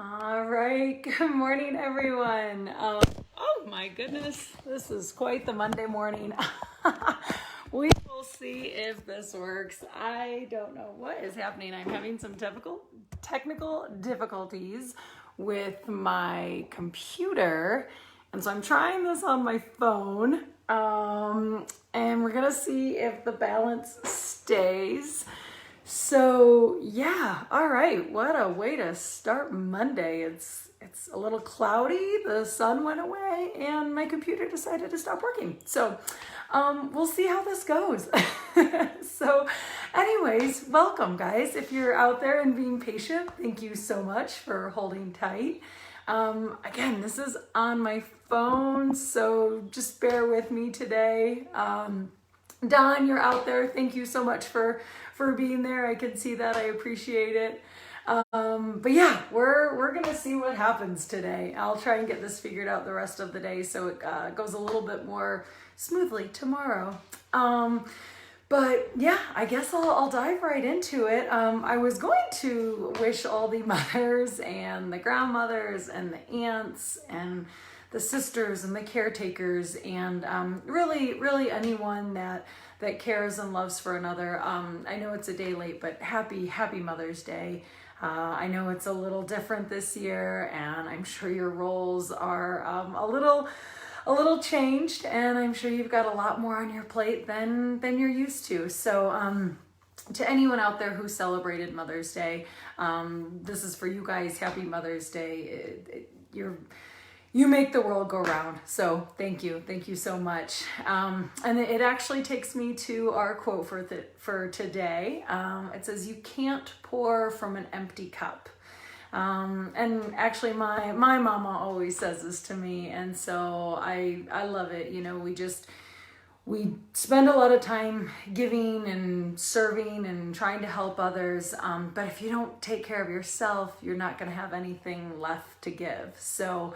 All right, good morning, everyone. Oh my goodness, this is quite the Monday morning. We will see if this works. I don't know what is happening. I'm having some technical difficulties with my computer, and so I'm trying this on my phone, and we're gonna see if the balance stays. So yeah, all right, what a way to start Monday. It's a little cloudy, the sun went away, and my computer decided to stop working. So we'll see how this goes. So anyways, welcome guys. If you're out there and being patient, thank you so much for holding tight. Again, this is on my phone, so just bear with me today. Don, you're out there. Thank you so much for being there. I can see that. I appreciate it. But yeah, we're gonna see what happens today. I'll try and get this figured out the rest of the day so it goes a little bit more smoothly tomorrow. But yeah, I guess I'll dive right into it. I was going to wish all the mothers and the grandmothers and the aunts and the sisters and the caretakers and really anyone that cares and loves for another. I know it's a day late, but happy Mother's Day. I know it's a little different this year, and I'm sure your roles are a little changed, and I'm sure you've got a lot more on your plate than you're used to. So to anyone out there who celebrated Mother's Day, this is for you guys. Happy Mother's Day. You make the world go round. So thank you so much. And it actually takes me to our quote for today. It says, "You can't pour from an empty cup." And actually my mama always says this to me, and so I love it. You know, we spend a lot of time giving and serving and trying to help others, but if you don't take care of yourself, you're not going to have anything left to give. So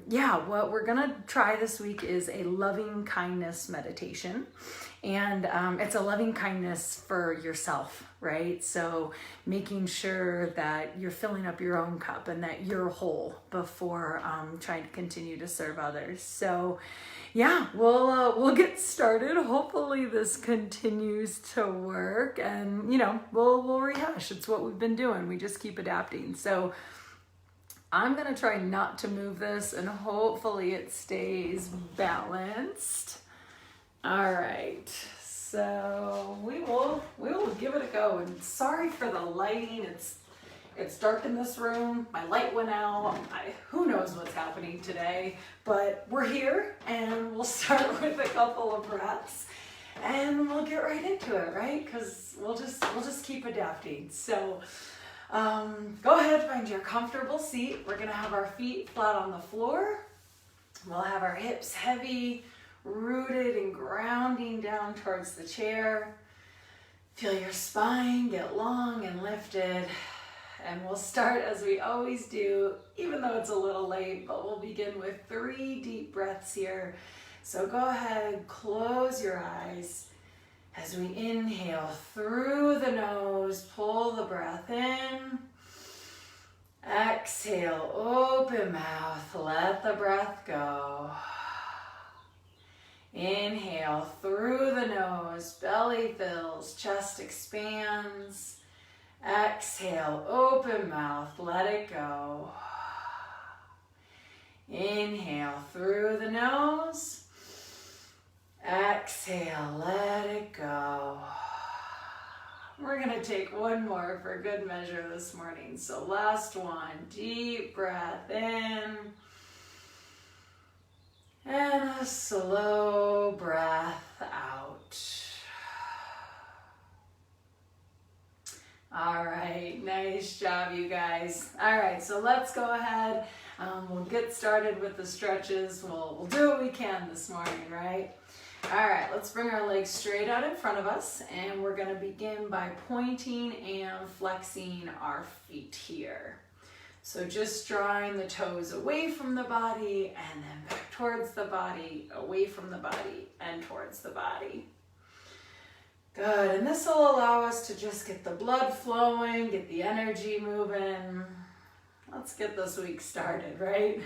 yeah, what we're gonna try this week is a loving kindness meditation, and it's a loving kindness for yourself, right? So making sure that you're filling up your own cup and that you're whole before trying to continue to serve others. So yeah, we'll get started. Hopefully this continues to work, and you know, we'll rehash. It's what we've been doing. We just keep adapting. So I'm gonna try not to move this, and hopefully it stays balanced. All right, so we will give it a go. And sorry for the lighting. It's dark in this room. My light went out. Who knows what's happening today? But we're here, and we'll start with a couple of breaths, and we'll get right into it, right? Because we'll just keep adapting. So. Go ahead, find your comfortable seat. We're gonna have our feet flat on the floor. We'll have our hips heavy, rooted and grounding down towards the chair. Feel your spine get long and lifted. And we'll start as we always do, even though it's a little late, but we'll begin with 3 deep breaths here. So go ahead, close your eyes. As we inhale through the nose, pull the breath in. Exhale, open mouth, let the breath go. Inhale through the nose, belly fills, chest expands. Exhale, open mouth, let it go. Inhale through the nose. Exhale, let it go. We're gonna take one more for good measure this morning. So last one, deep breath in. And a slow breath out. All right, nice job, you guys. All right, so let's go ahead. We'll get started with the stretches. We'll do what we can this morning, right? All right, let's bring our legs straight out in front of us, and we're gonna begin by pointing and flexing our feet here. So just drawing the toes away from the body and then back towards the body, away from the body and towards the body. Good, and this will allow us to just get the blood flowing, get the energy moving. let's get this week started, right?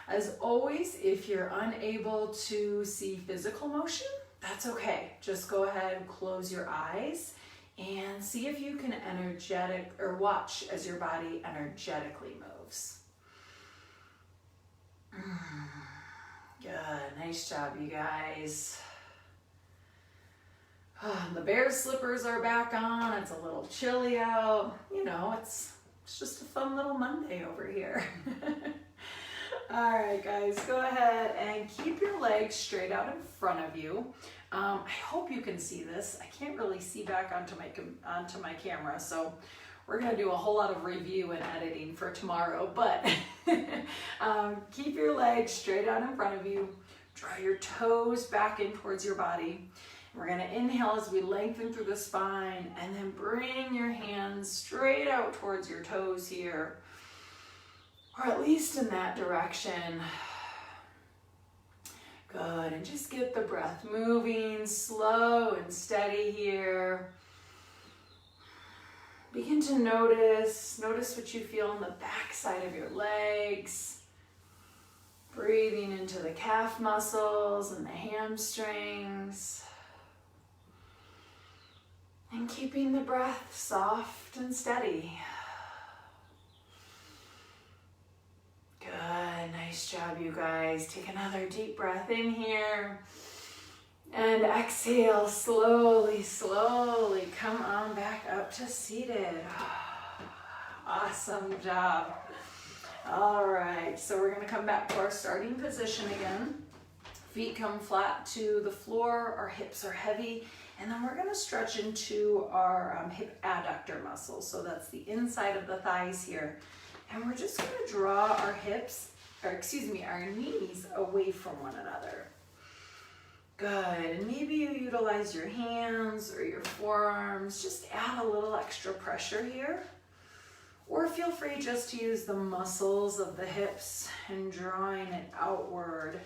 As always, if you're unable to see physical motion, that's okay. Just go ahead and close your eyes and see if you can watch as your body energetically moves. Good, nice job, you guys. The bear slippers are back on. It's a little chilly out. You know, it's just a fun little Monday over here. All right, guys, go ahead and keep your legs straight out in front of you. I hope you can see this. I can't really see back onto my camera, so we're gonna do a whole lot of review and editing for tomorrow, but keep your legs straight out in front of you. Draw your toes back in towards your body. We're gonna inhale as we lengthen through the spine, and then bring your hands straight out towards your toes here, or at least in that direction. Good, and just get the breath moving, slow and steady here. Begin to notice what you feel on the back side of your legs. Breathing into the calf muscles and the hamstrings. And keeping the breath soft and steady. Good, nice job, you guys. Take another deep breath in here. And exhale, slowly, slowly come on back up to seated. Awesome job. All right, so we're gonna come back to our starting position again. Feet come flat to the floor, our hips are heavy, and then we're gonna stretch into our hip adductor muscles. So that's the inside of the thighs here. And we're just gonna draw our our knees away from one another. Good, and maybe you utilize your hands or your forearms, just add a little extra pressure here. Or feel free just to use the muscles of the hips and drawing it outward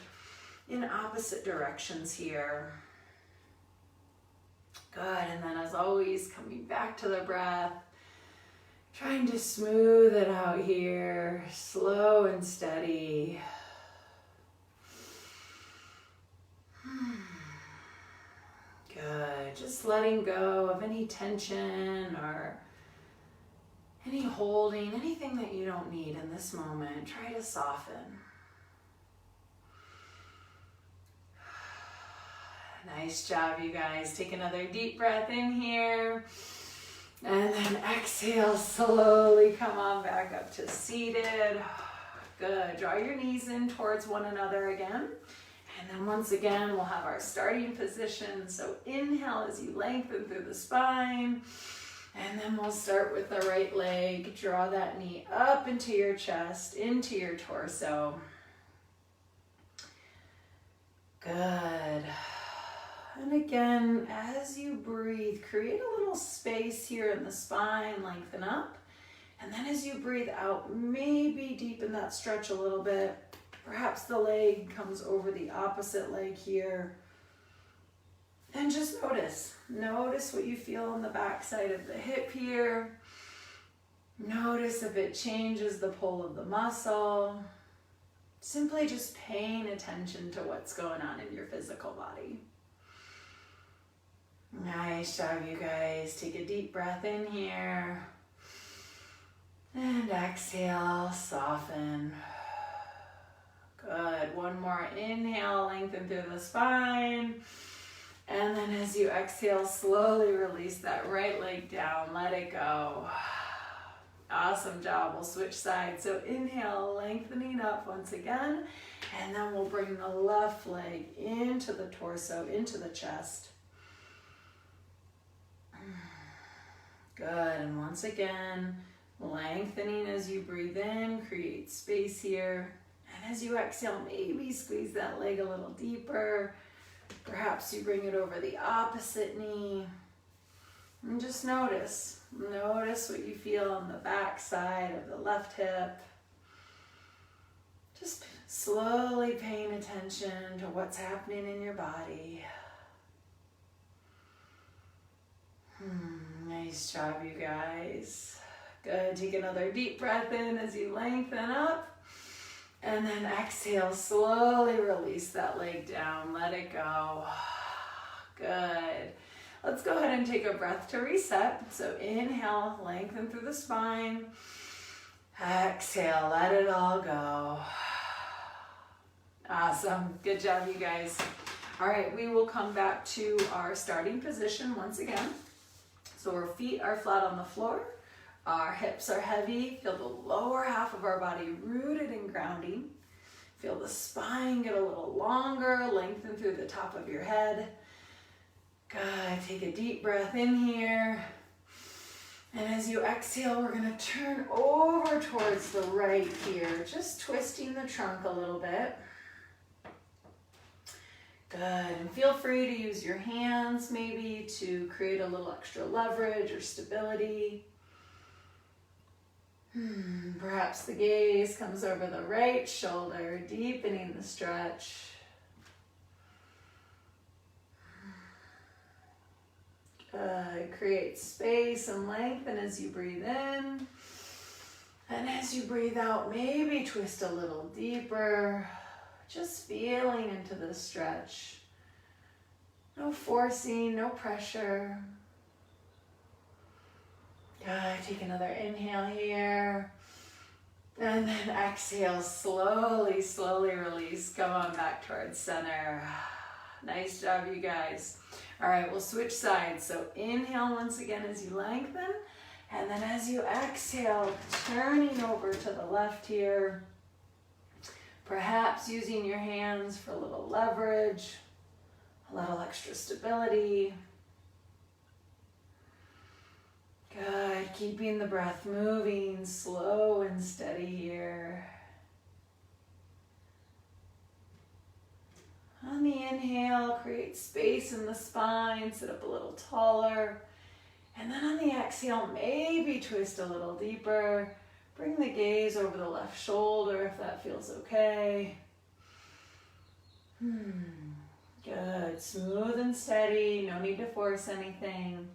in opposite directions here. Good, and then as always, coming back to the breath, trying to smooth it out here, slow and steady. Good, just letting go of any tension or any holding, anything that you don't need in this moment. Try to soften. Nice job, you guys. Take another deep breath in here. And then exhale, slowly come on back up to seated. Good, draw your knees in towards one another again. And then once again, we'll have our starting position. So inhale as you lengthen through the spine. And then we'll start with the right leg. Draw that knee up into your chest, into your torso. Good. And again, as you breathe, create a little space here in the spine, lengthen up. And then as you breathe out, maybe deepen that stretch a little bit. Perhaps the leg comes over the opposite leg here. And just notice what you feel on the back side of the hip here. Notice if it changes the pull of the muscle. Simply just paying attention to what's going on in your physical body. Nice job, you guys. Take a deep breath in here. And exhale, soften. Good. One more inhale, lengthen through the spine. And then as you exhale, slowly release that right leg down. Let it go. Awesome job. We'll switch sides. So inhale, lengthening up once again. And then we'll bring the left leg into the torso, into the chest. Good, and once again, lengthening as you breathe in, create space here. And as you exhale, maybe squeeze that leg a little deeper. Perhaps you bring it over the opposite knee. And just notice what you feel on the back side of the left hip. Just slowly paying attention to what's happening in your body. Nice job, you guys. Good, take another deep breath in as you lengthen up. And then exhale, slowly release that leg down, let it go. Good. Let's go ahead and take a breath to reset. So inhale, lengthen through the spine. Exhale, let it all go. Awesome, good job you guys. All right, we will come back to our starting position once again. So our feet are flat on the floor. Our hips are heavy. Feel the lower half of our body rooted and grounding. Feel the spine get a little longer, lengthen through the top of your head. Good, take a deep breath in here. And as you exhale, we're gonna turn over towards the right here, just twisting the trunk a little bit. Good, and feel free to use your hands maybe to create a little extra leverage or stability. Perhaps the gaze comes over the right shoulder, deepening the stretch. Good. Create space and lengthen as you breathe in. And as you breathe out, maybe twist a little deeper. Just feeling into the stretch. No forcing, no pressure. Good. Take another inhale here. And then exhale, slowly, slowly release. Come on back towards center. Nice job, you guys. All right, we'll switch sides. So inhale once again as you lengthen. And then as you exhale, turning over to the left here. Perhaps using your hands for a little leverage, a little extra stability. Good, keeping the breath moving, slow and steady here. On the inhale, create space in the spine, sit up a little taller. And then on the exhale, maybe twist a little deeper. Bring the gaze over the left shoulder if that feels okay. Good, smooth and steady, no need to force anything.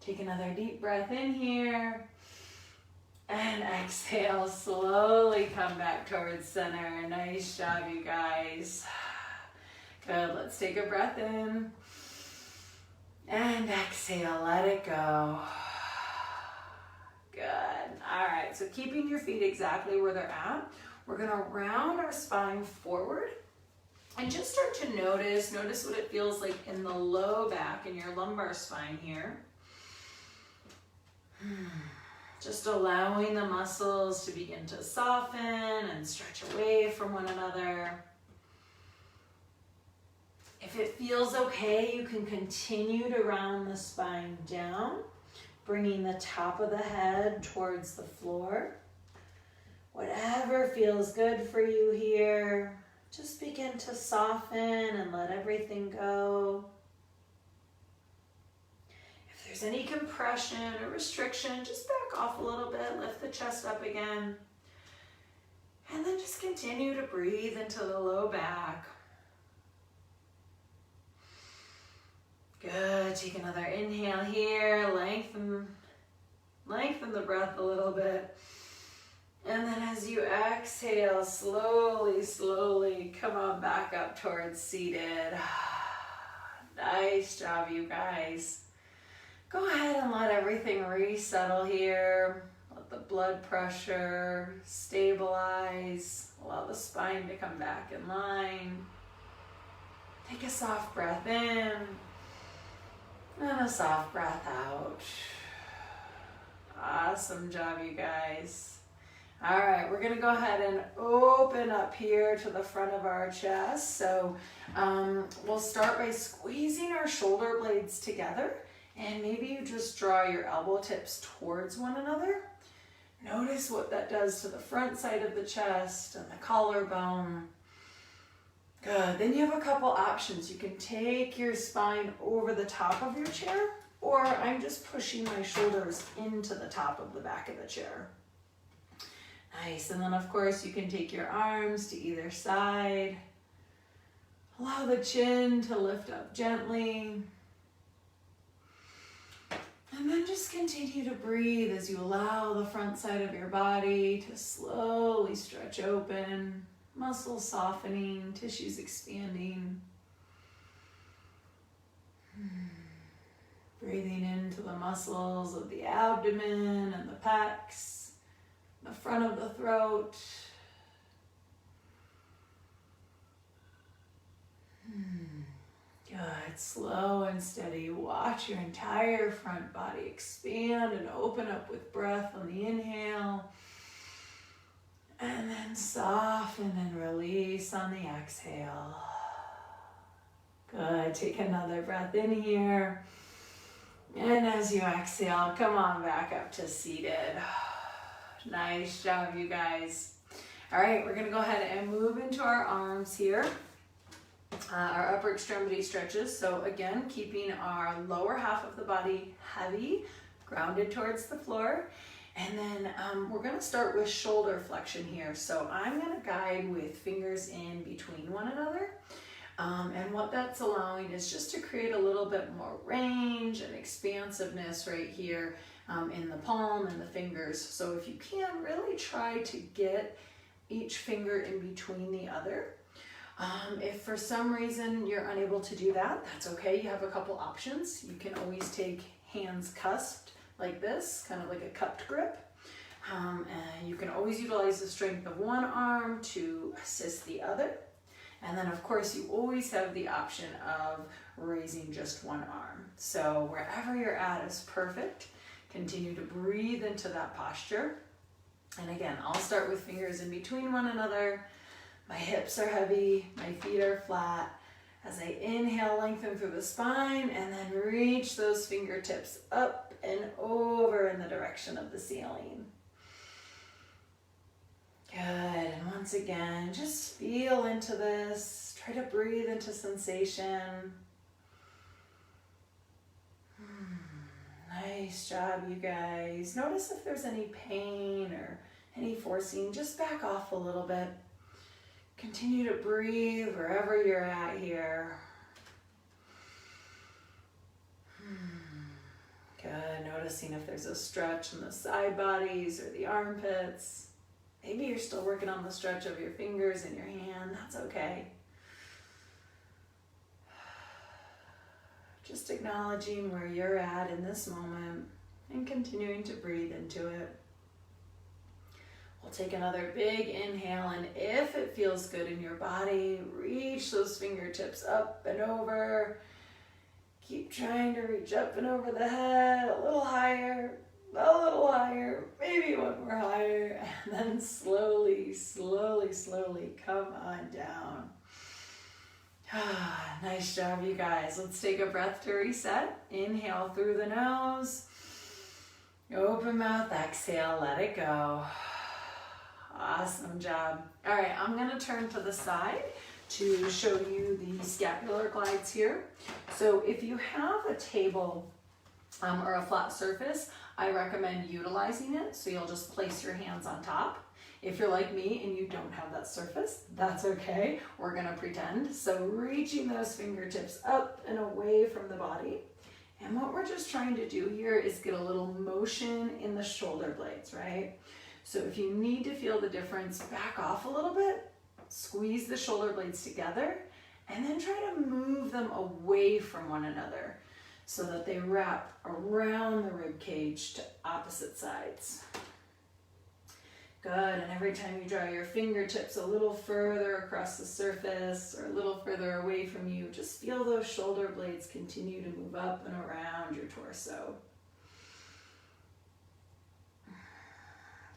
Take another deep breath in here. And exhale, slowly come back towards center. Nice job, you guys. Good, let's take a breath in. And exhale, let it go. Good. All right, so keeping your feet exactly where they're at, we're gonna round our spine forward and just start to notice what it feels like in the low back, in your lumbar spine here. Just allowing the muscles to begin to soften and stretch away from one another. If it feels okay, you can continue to round the spine down, bringing the top of the head towards the floor. Whatever feels good for you here, just begin to soften and let everything go. If there's any compression or restriction, just back off a little bit, lift the chest up again. And then just continue to breathe into the low back. Good, take another inhale here, lengthen the breath a little bit. And then as you exhale, slowly, slowly come on back up towards seated. Nice job, you guys. Go ahead and let everything resettle here. Let the blood pressure stabilize. Allow the spine to come back in line. Take a soft breath in. And a soft breath out. Awesome job, you guys. All right, we're gonna go ahead and open up here to the front of our chest. So we'll start by squeezing our shoulder blades together, and maybe you just draw your elbow tips towards one another. Notice what that does to the front side of the chest and the collarbone. Good, then you have a couple options. You can take your spine over the top of your chair, or I'm just pushing my shoulders into the top of the back of the chair. Nice, and then of course you can take your arms to either side. Allow the chin to lift up gently. And then just continue to breathe as you allow the front side of your body to slowly stretch open, muscles softening, tissues expanding. Breathing into the muscles of the abdomen and the pecs, the front of the throat. Good, slow and steady. Watch your entire front body expand and open up with breath on the inhale. And then soften and release on the exhale. Good, take another breath in here. And as you exhale, come on back up to seated. Nice job, you guys. All right, we're gonna go ahead and move into our arms here. Our upper extremity stretches. So again, keeping our lower half of the body heavy, grounded towards the floor. And then we're gonna start with shoulder flexion here. So I'm gonna guide with fingers in between one another. And what that's allowing is just to create a little bit more range and expansiveness right here in the palm and the fingers. So if you can, really try to get each finger in between the other. If for some reason you're unable to do that, that's okay. You have a couple options. You can always take hands cusped like this, kind of like a cupped grip. And you can always utilize the strength of one arm to assist the other. And then of course you always have the option of raising just one arm. So wherever you're at is perfect. Continue to breathe into that posture. And again, I'll start with fingers in between one another. My hips are heavy, my feet are flat. As I inhale, lengthen through the spine, and then reach those fingertips up and over in the direction of the ceiling. Good, and once again, just feel into this. Try to breathe into sensation. Nice job, you guys. Notice if there's any pain or any forcing, just back off a little bit. Continue to breathe wherever you're at here. Good, noticing if there's a stretch in the side bodies or the armpits. Maybe you're still working on the stretch of your fingers and your hand, that's okay. Just acknowledging where you're at in this moment and continuing to breathe into it. We'll take another big inhale, and if it feels good in your body, reach those fingertips up and over. Keep trying to reach up and over the head, a little higher, maybe one more higher, and then slowly, slowly, slowly come on down. Nice job, you guys. Let's take a breath to reset. Inhale through the nose. Open mouth, exhale, let it go. Awesome job. All right, I'm gonna turn to the side to show you the scapular glides here. So if you have a table or a flat surface, I recommend utilizing it. So you'll just place your hands on top. If you're like me and you don't have that surface, that's okay. We're gonna pretend. So reaching those fingertips up and away from the body. And what we're just trying to do here is get a little motion in the shoulder blades, right? So if you need to feel the difference, back off a little bit, squeeze the shoulder blades together, and then try to move them away from one another so that they wrap around the rib cage to opposite sides. Good, and every time you draw your fingertips a little further across the surface or a little further away from you, just feel those shoulder blades continue to move up and around your torso.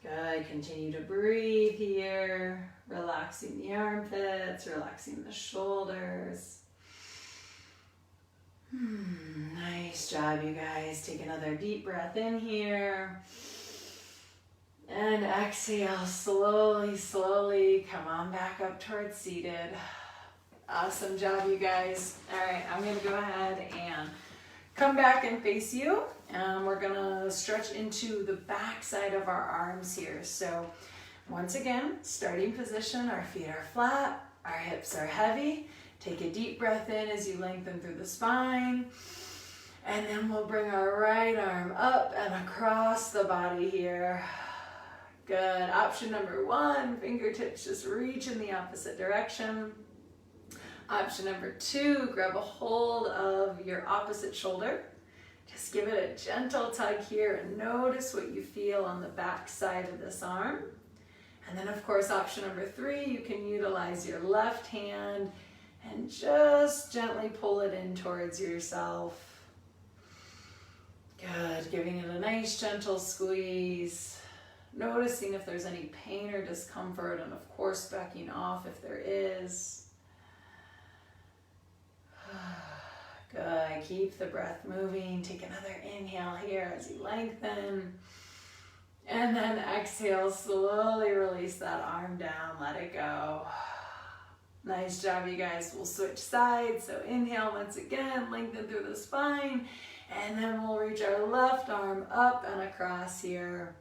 Good, continue to breathe here, relaxing the armpits, relaxing the shoulders. Nice job, you guys. Take another deep breath in here. And exhale, slowly, slowly, come on back up towards seated. Awesome job, you guys. All right, I'm gonna go ahead and come back and face you. We're gonna stretch into the back side of our arms here. So once again, starting position, our feet are flat, our hips are heavy. Take a deep breath in as you lengthen through the spine. And then we'll bring our right arm up and across the body here. Good. Option number 1, fingertips just reach in the opposite direction. Option number 2, grab a hold of your opposite shoulder. Just give it a gentle tug here and notice what you feel on the back side of this arm. And then of course, option number 3, you can utilize your left hand and just gently pull it in towards yourself. Good. Giving it a nice gentle squeeze. Noticing if there's any pain or discomfort, and of course backing off if there is. Good. Keep the breath moving. Take another inhale here as you lengthen. And then exhale, slowly release that arm down, let it go. Nice job, you guys. We'll switch sides. So inhale once again, lengthen through the spine, and then we'll reach our left arm up and across here.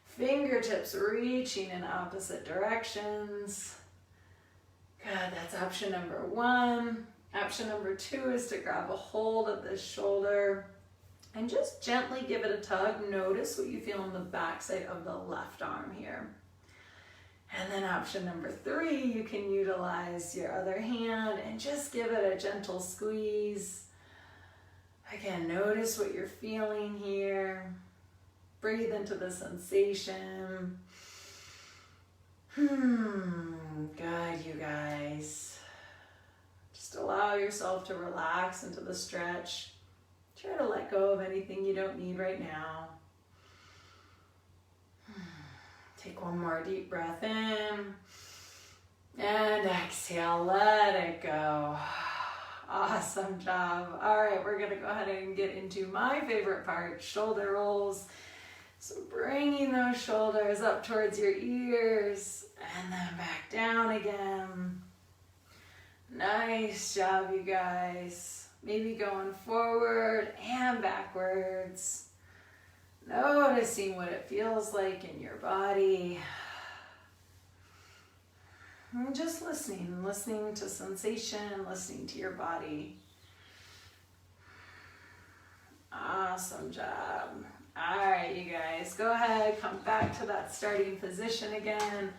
Fingertips reaching in opposite directions. Good, that's option number 1. Option number 2 is to grab a hold of this shoulder and just gently give it a tug. Notice what you feel on the back side of the left arm here. And then option number 3, you can utilize your other hand and just give it a gentle squeeze. Again, notice what you're feeling here. Breathe into the sensation. Good, you guys. Just allow yourself to relax into the stretch. Try to let go of anything you don't need right now. Take one more deep breath in. And exhale, let it go. Awesome job. All right, we're gonna go ahead and get into my favorite part, shoulder rolls. So bringing those shoulders up towards your ears and then back down again. Nice job, you guys. Maybe going forward and backwards. Noticing what it feels like in your body. And just listening to sensation, listening to your body. Awesome job. All right, you guys, go ahead, come back to that starting position again.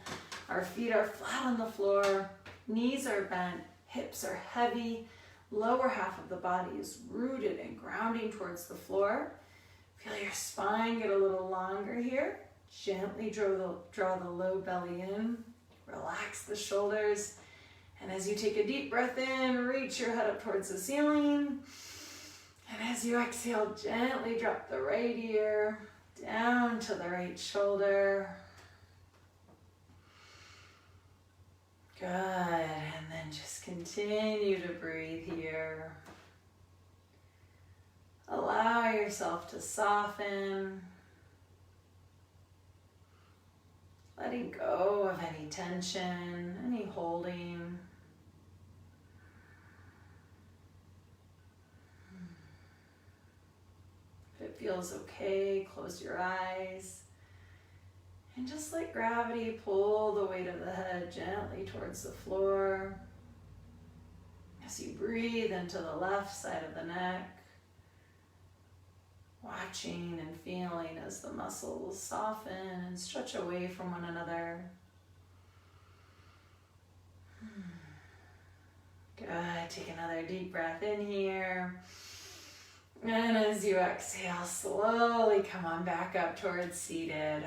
Our feet are flat on the floor, knees are bent, hips are heavy, lower half of the body is rooted and grounding towards the floor. Feel your spine get a little longer here. Gently draw the low belly in, relax the shoulders, and as you take a deep breath in, reach your head up towards the ceiling. And as you exhale, gently drop the right ear down to the right shoulder. Good, and then just continue to breathe here. Allow yourself to soften, letting go of any tension, any holding. If it feels okay, close your eyes. And just let gravity pull the weight of the head gently towards the floor. As you breathe into the left side of the neck, watching and feeling as the muscles soften and stretch away from one another. Good, take another deep breath in here. And as you exhale, slowly come on back up towards seated.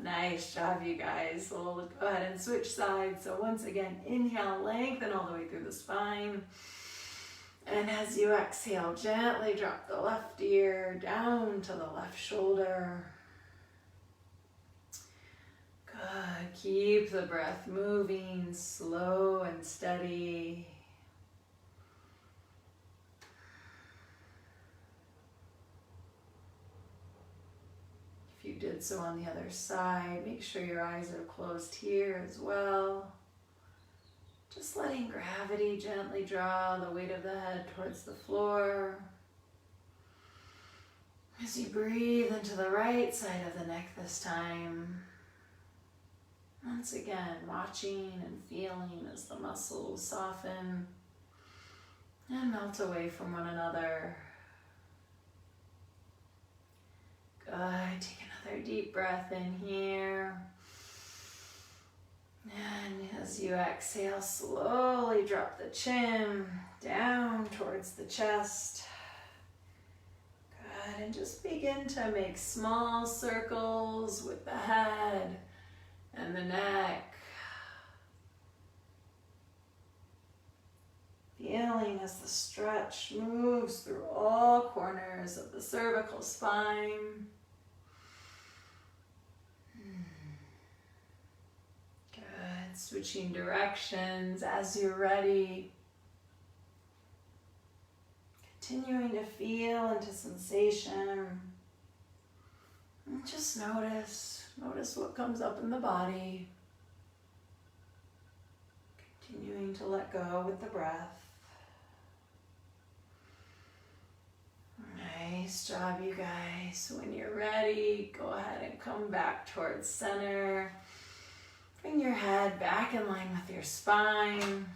Nice job, you guys. We'll go ahead and switch sides. So once again, inhale, lengthen all the way through the spine. And as you exhale, gently drop the left ear down to the left shoulder. Good. Keep the breath moving, slow and steady. If you did so on the other side, make sure your eyes are closed here as well. Just letting gravity gently draw the weight of the head towards the floor. As you breathe into the right side of the neck this time. Once again, watching and feeling as the muscles soften and melt away from one another. Good. Take another deep breath in here. And as you exhale, slowly drop the chin down towards the chest. Good. And just begin to make small circles with the head and the neck. Feeling as the stretch moves through all corners of the cervical spine. Good. Switching directions as you're ready. Continuing to feel into sensation. And just notice what comes up in the body. Continuing to let go with the breath. Nice job, you guys. When you're ready, go ahead and come back towards center. Bring your head back in line with your spine.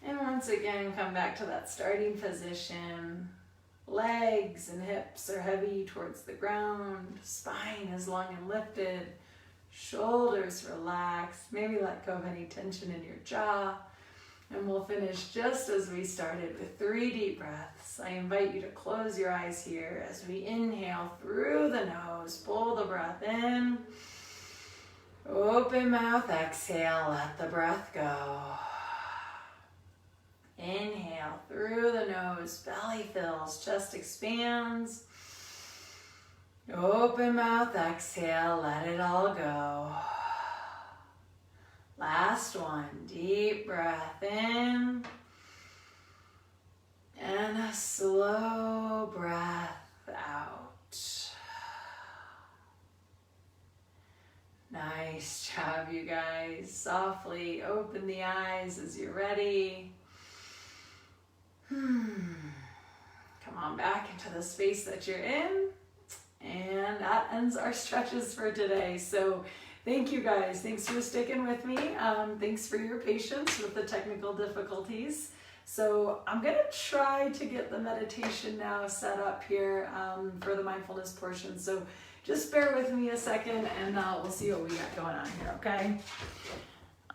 And once again, come back to that starting position. Legs and hips are heavy towards the ground. Spine is long and lifted. Shoulders relaxed. Maybe let go of any tension in your jaw. And we'll finish just as we started with 3 deep breaths. I invite you to close your eyes here as we inhale through the nose. Pull the breath in. Open mouth, exhale, let the breath go. Inhale through the nose, belly fills, chest expands. Open mouth, exhale, let it all go. Last one, deep breath in. And a slow breath out. Nice job, you guys. Softly open the eyes as you're ready. Come on back into the space that you're in. And that ends our stretches for today. So thank you guys. Thanks for sticking with me. Thanks for your patience with the technical difficulties. So I'm going to try to get the meditation now set up here for the mindfulness portion. So just bear with me a second and we'll see what we got going on here, okay?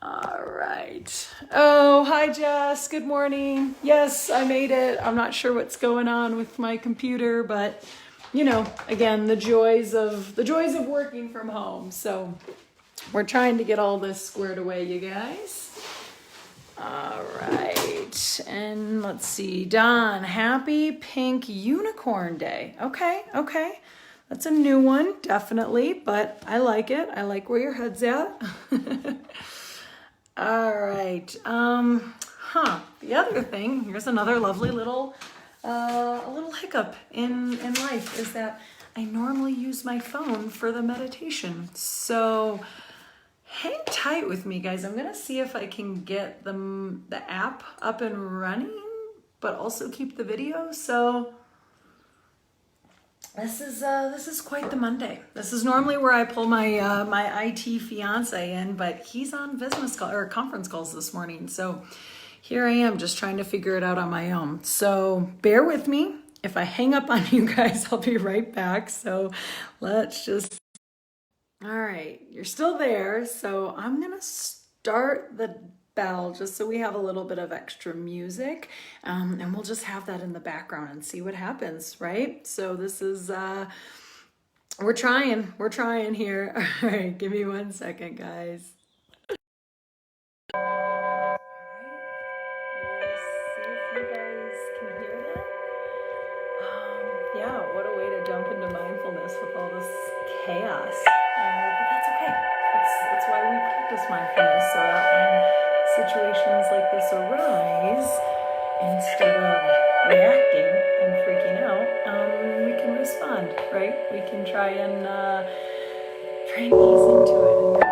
All right. Oh, hi Jess. Good morning. Yes, I made it. I'm not sure what's going on with my computer, but you know, again, the joys of working from home. So we're trying to get all this squared away, you guys. All right. And let's see. Don, happy pink unicorn day. Okay. That's a new one, definitely, but I like it. I like where your head's at. All right. The other thing, here's another lovely little a little hiccup in life is that I normally use my phone for the meditation. So hang tight with me, guys. I'm going to see if I can get the app up and running, but also keep the video. So this is quite the Monday. This is normally where I pull my my IT fiance in, but he's on business call or conference calls this morning. So here I am just trying to figure it out on my own. So bear with me. If I hang up on you guys, I'll be right back. So let's just, all right, you're still there. So I'm going to start the bell just so we have a little bit of extra music. And we'll just have that in the background and see what happens, right? So this is, we're trying here. All right, give me 1 second, guys. Yeah, what a way to jump into mindfulness with all this chaos. But that's okay. That's why we practice mindfulness, so that when situations like this arise, instead of reacting and freaking out, we can respond, right? We can try and ease into it.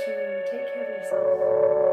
to take care of yourself.